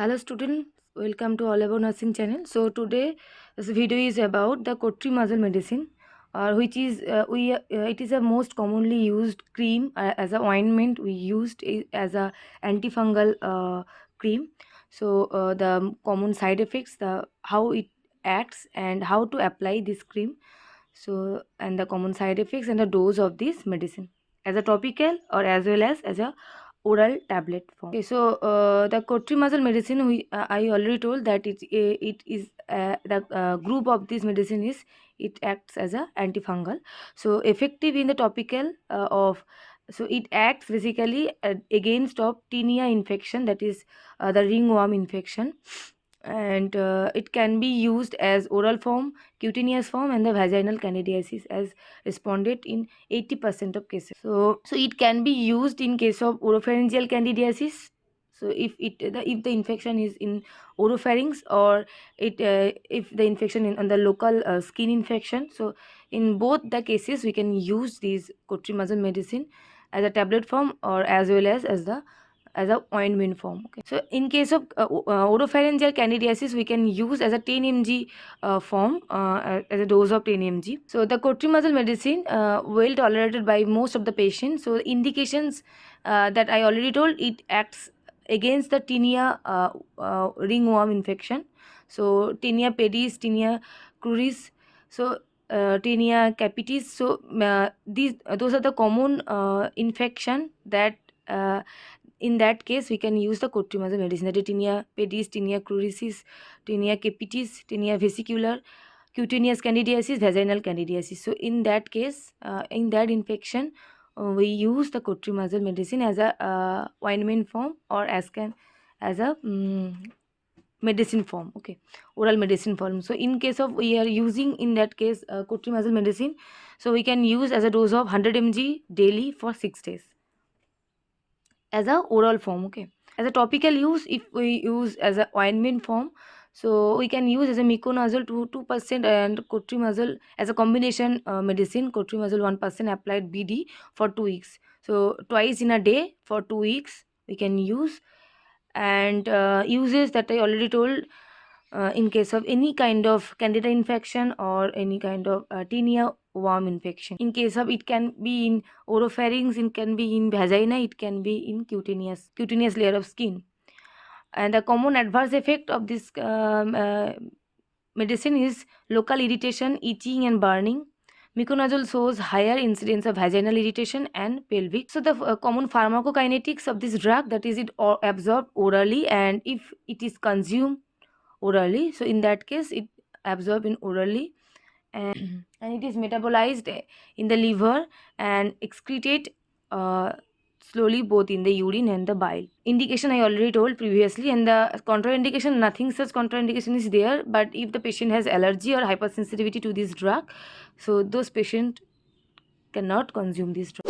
Hello students, welcome to All About Nursing channel. So today this video is about the cotrimazole medicine, which is it is a most commonly used cream as a ointment. We used it as a antifungal cream. So the common side effects, the how it acts and how to apply this cream. So and the common side effects and the dose of this medicine as a topical or as well as a oral tablet form. Okay, so the cotrimazole medicine, I already told that it is the group of this medicine is it acts as a antifungal. So effective in the topical of so it acts basically against of tinea infection, that is the ringworm infection, and it can be used as oral form, cutaneous form, and the vaginal candidiasis as responded in 80% of cases. So it can be used in case of oropharyngeal candidiasis. So if the infection is in oropharynx, or if the infection in on the local skin infection, so in both the cases we can use this cotrimazole medicine as a tablet form or as well as the as a ointment form. Okay, so in case of oropharyngeal candidiasis, we can use as a 10 mg form, as a dose of 10 mg. So the cotrimazole medicine well tolerated by most of the patients. So indications that I already told, it acts against the tinea ringworm infection. So tinea pedis, tinea cruris, so tinea capitis. So these those are the common infection that in that case we can use the cotrimazole medicine, that is tinea pedis, tinea cruris, tinea capitis, tinea vesicular, cutaneous candidiasis, vaginal candidiasis. So in that case, in that infection, we use the cotrimazole medicine as a ointment form or as a medicine form. Okay, oral medicine form. So in case of we are using in that case cotrimazole medicine, so we can use as a dose of 100 mg daily for 6 days as a oral form. Okay, as a topical use, if we use as a ointment form, so we can use as a miconazole 2% and cotrimazole as a combination medicine, cotrimazole 1% applied BD for 2 weeks. So twice in a day for 2 weeks we can use. And uses that I already told, in case of any kind of candida infection or any kind of tinea worm infection. In case of, it can be in oropharynx, it can be in vagina, it can be in cutaneous layer of skin. And the common adverse effect of this medicine is local irritation, itching and burning. Miconazole shows higher incidence of vaginal irritation and pelvic. So the common pharmacokinetics of this drug, that is it absorbed orally, and if it is consumed orally, so in that case it absorbed in orally, and it is metabolized in the liver and excreted uh, slowly both in the urine and the bile. Indication I already told previously, and the contraindication, nothing such contraindication is there, but if the patient has allergy or hypersensitivity to this drug, so those patient cannot consume this drug.